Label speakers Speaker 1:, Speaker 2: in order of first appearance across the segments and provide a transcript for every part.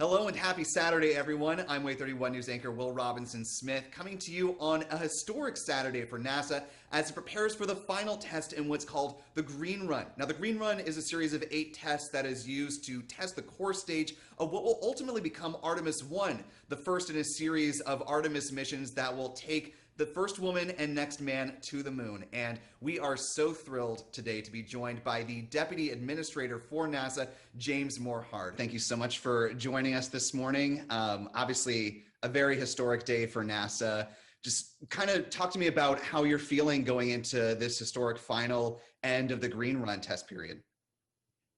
Speaker 1: Hello and happy Saturday, everyone. I'm Way 31 News anchor Will Robinson Smith, coming to you on a historic Saturday for NASA as it prepares for the final test in what's called the Green Run. Now, the Green Run is a series of 8 tests that is used to test the core stage of what will ultimately become Artemis I, the first in a series of Artemis missions that will take the first woman and next man to the moon. And we are so thrilled today to be joined by the Deputy Administrator for NASA, James Morhard. Thank you so much for joining us this morning. Obviously, a very historic day for NASA. Just kind of talk to me about how you're feeling going into this historic final end of the Green Run test period.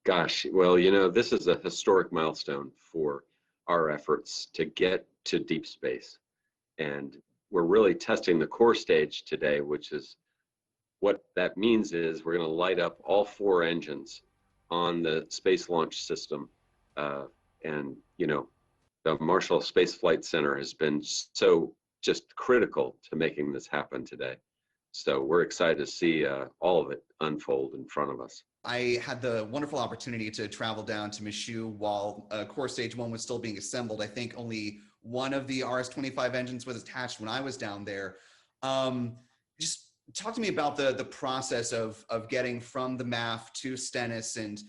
Speaker 2: Gosh, well, this is a historic milestone for our efforts to get to deep space. And we're really testing the core stage today, which is what that means is we're going to light up all 4 engines on the Space Launch System. The Marshall Space Flight Center has been so just critical to making this happen today. So we're excited to see all of it unfold in front of us.
Speaker 1: I had the wonderful opportunity to travel down to Michoud while Core Stage 1 was still being assembled. I think only one of the RS-25 engines was attached when I was down there. Just talk to me about the process of getting from the MAF to Stennis and,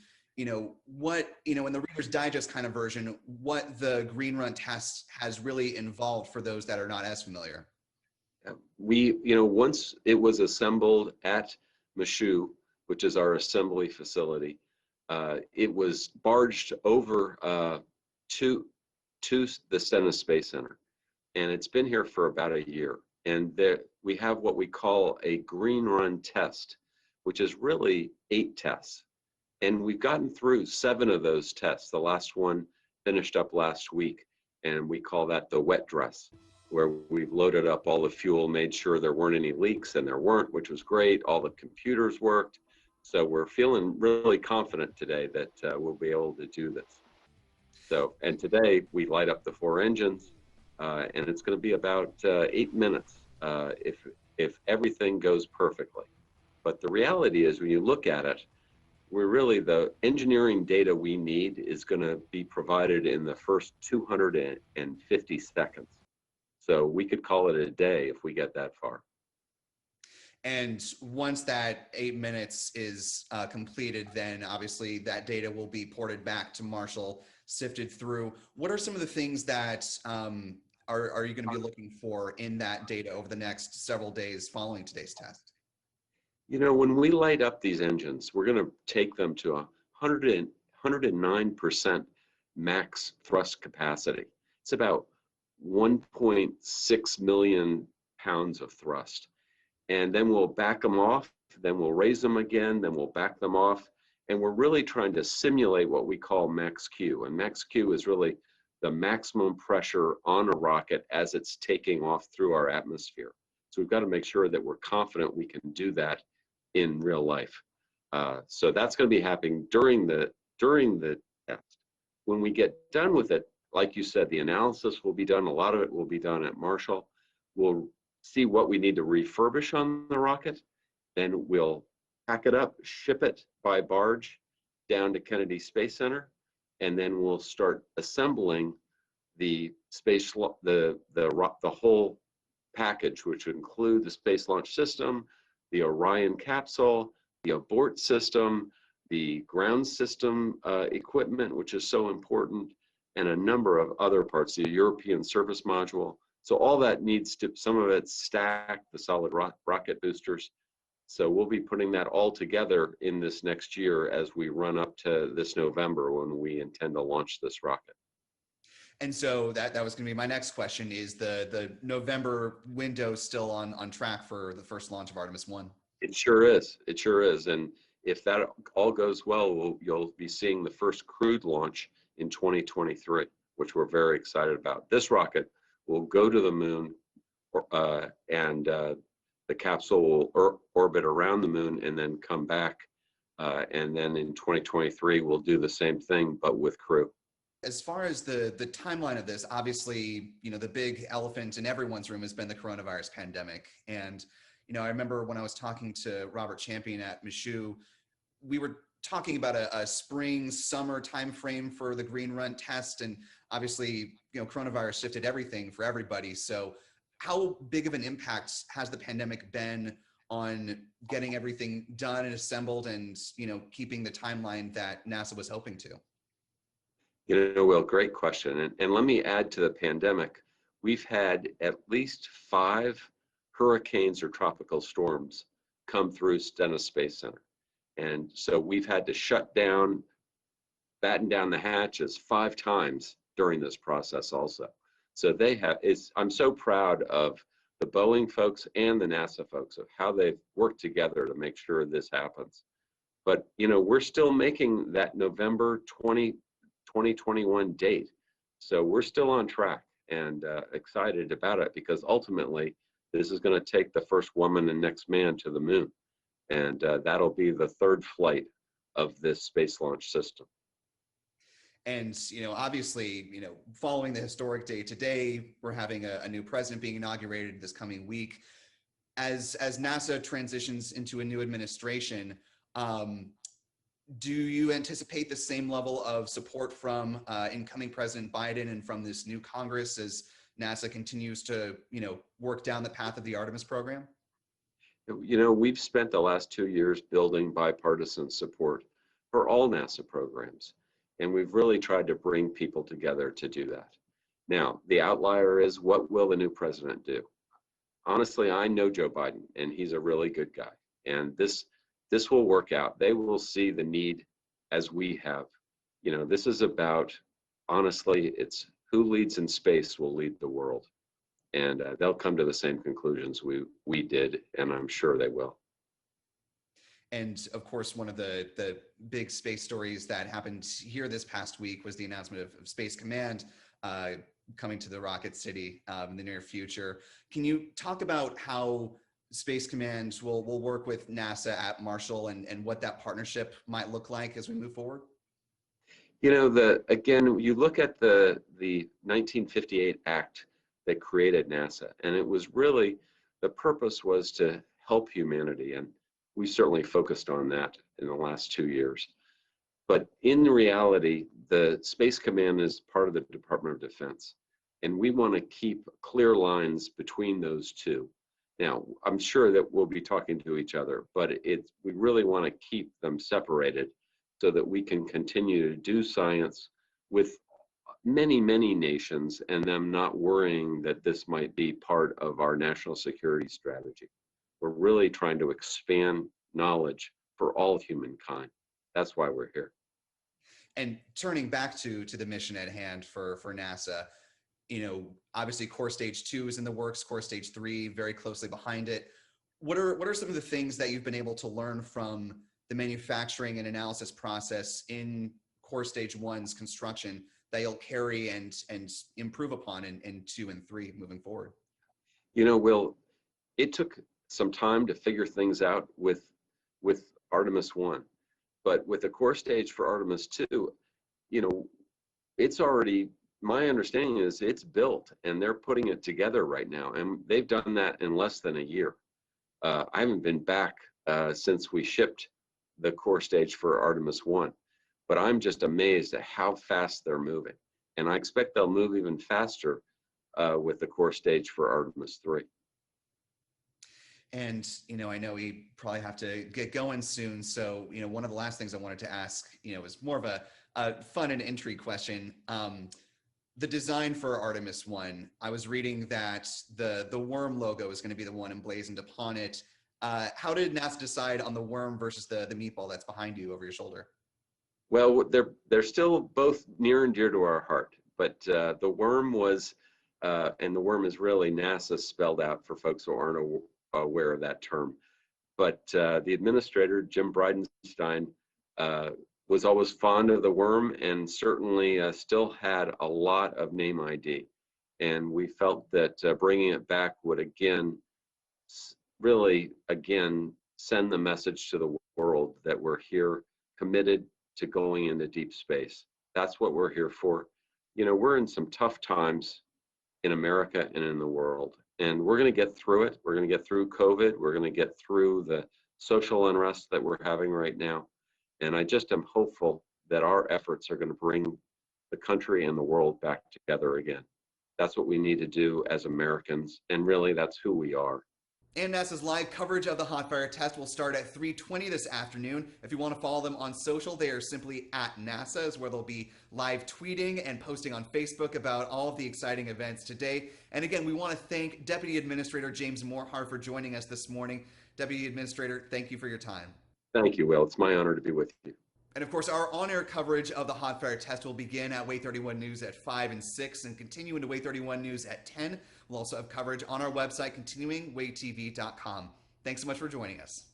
Speaker 1: what, in the Reader's Digest kind of version, what the Green Run test has really involved for those that are not as familiar.
Speaker 2: Once it was assembled at Michoud, which is our assembly facility, it was barged over to the Stennis Space Center, and it's been here for about a year. And we have what we call a Green Run test, which is really 8 tests. And we've gotten through 7 of those tests. The last one finished up last week, and we call that the wet dress, where we've loaded up all the fuel, made sure there weren't any leaks, and there weren't, which was great. All the computers worked. So we're feeling really confident today that we'll be able to do this. And today we light up the 4 engines, and it's going to be about 8 minutes if everything goes perfectly. But the reality is, when you look at it, the engineering data we need is going to be provided in the first 250 seconds. So we could call it a day if we get that far.
Speaker 1: And once that 8 minutes is completed, then obviously that data will be ported back to Marshall, sifted through. What are some of the things that are you going to be looking for in that data over the next several days following today's test?
Speaker 2: When we light up these engines, we're going to take them to 109% max thrust capacity. It's about 1.6 million pounds of thrust. And then we'll back them off, then we'll raise them again, then we'll back them off. And we're really trying to simulate what we call max Q. And max Q is really the maximum pressure on a rocket as it's taking off through our atmosphere. So we've got to make sure that we're confident we can do that in real life. So that's going to be happening during the test. When we get done with it, like you said, the analysis will be done. A lot of it will be done at Marshall. We'll see what we need to refurbish on the rocket. Then we'll pack it up, ship it by barge down to Kennedy Space Center, and then we'll start assembling the whole package, which would include the Space Launch System, the Orion capsule, the abort system, the ground system equipment, which is so important, and a number of other parts, the European Service Module. So all that needs to, some of it's stacked, the solid rocket boosters. So we'll be putting that all together in this next year as we run up to this November when we intend to launch this rocket.
Speaker 1: And so that was going to be my next question: is the November window still on track for the first launch of Artemis I?
Speaker 2: It sure is. It sure is. And if that all goes well, you'll be seeing the first crewed launch in 2023, which we're very excited about. This rocket will go to the moon, and the capsule will orbit around the moon and then come back. And then in 2023, we'll do the same thing, but with crew.
Speaker 1: As far as the timeline of this, obviously, the big elephant in everyone's room has been the coronavirus pandemic. And, I remember when I was talking to Robert Champion at Michoud, we were talking about a spring, summer timeframe for the Green Run test, and obviously, coronavirus shifted everything for everybody. So, how big of an impact has the pandemic been on getting everything done and assembled, and keeping the timeline that NASA was hoping to?
Speaker 2: Will, great question. And let me add to the pandemic. We've had at least 5 hurricanes or tropical storms come through Stennis Space Center. And so we've had to shut down, batten down the hatches 5 times during this process also. So I'm so proud of the Boeing folks and the NASA folks of how they've worked together to make sure this happens. But, we're still making that November 2021 date. So we're still on track and excited about it, because ultimately this is going to take the first woman and next man to the moon. And that'll be the 3rd flight of this space launch system.
Speaker 1: And, obviously, following the historic day today, we're having a new president being inaugurated this coming week. As NASA transitions into a new administration, do you anticipate the same level of support from incoming President Biden and from this new Congress as NASA continues to, work down the path of the Artemis program?
Speaker 2: We've spent the last 2 years building bipartisan support for all NASA programs, and we've really tried to bring people together to do that. Now, the outlier is, what will the new president do? Honestly, I know Joe Biden, and he's a really good guy, and this will work out. They will see the need as we have. This is about, honestly, it's who leads in space will lead the world. And they'll come to the same conclusions we did, and I'm sure they will.
Speaker 1: And of course, one of the big space stories that happened here this past week was the announcement of Space Command coming to the Rocket City in the near future. Can you talk about how Space Command will work with NASA at Marshall, and what that partnership might look like as we move forward?
Speaker 2: Again, you look at the 1958 Act that created NASA, and it was really, the purpose was to help humanity, and we certainly focused on that in the last 2 years. But in reality, the Space Command is part of the Department of Defense, and we want to keep clear lines between those two. Now, I'm sure that we'll be talking to each other, but we really want to keep them separated so that we can continue to do science with many, many nations, and them not worrying that this might be part of our national security strategy. We're really trying to expand knowledge for all humankind. That's why we're here.
Speaker 1: And turning back to the mission at hand for NASA, obviously Core Stage 2 is in the works, Core Stage 3 very closely behind it. What are some of the things that you've been able to learn from the manufacturing and analysis process in Core Stage 1's construction that you'll carry and improve upon in 2 and 3 moving forward?
Speaker 2: Will, it took some time to figure things out with Artemis 1, but with the core stage for Artemis 2, it's already, my understanding is it's built, and they're putting it together right now, and they've done that in less than a year. I haven't been back since we shipped the core stage for Artemis 1. But I'm just amazed at how fast they're moving. And I expect they'll move even faster with the core stage for Artemis 3.
Speaker 1: And, I know we probably have to get going soon. So, one of the last things I wanted to ask, is more of a fun and intrigue question. The design for Artemis 1, I was reading that the worm logo is going to be the one emblazoned upon it. How did NASA decide on the worm versus the meatball that's behind you over your shoulder?
Speaker 2: Well, they're still both near and dear to our heart, but the worm was, and the worm is really NASA spelled out for folks who aren't aware of that term. But the administrator, Jim Bridenstine, was always fond of the worm, and certainly still had a lot of name ID. And we felt that bringing it back would really send the message to the world that we're here, committed to going into deep space. That's what we're here for. We're in some tough times in America and in the world, and we're going to get through it. We're going to get through COVID. We're going to get through the social unrest that we're having right now. And I just am hopeful that our efforts are going to bring the country and the world back together again. That's what we need to do as Americans, and really that's who we are.
Speaker 1: And NASA's live coverage of the hot fire test will start at 3:20 this afternoon. If you want to follow them on social, they are simply at NASA, is where they'll be live tweeting and posting on Facebook about all of the exciting events today. And again, we want to thank Deputy Administrator James Morhard for joining us this morning. Deputy Administrator, thank you for your time.
Speaker 2: Thank you, Will. It's my honor to be with you.
Speaker 1: And of course, our on-air coverage of the hot fire test will begin at Way 31 News at 5 and 6 and continue into Way 31 News at 10. We'll also have coverage on our website, continuingwaytv.com. Thanks so much for joining us.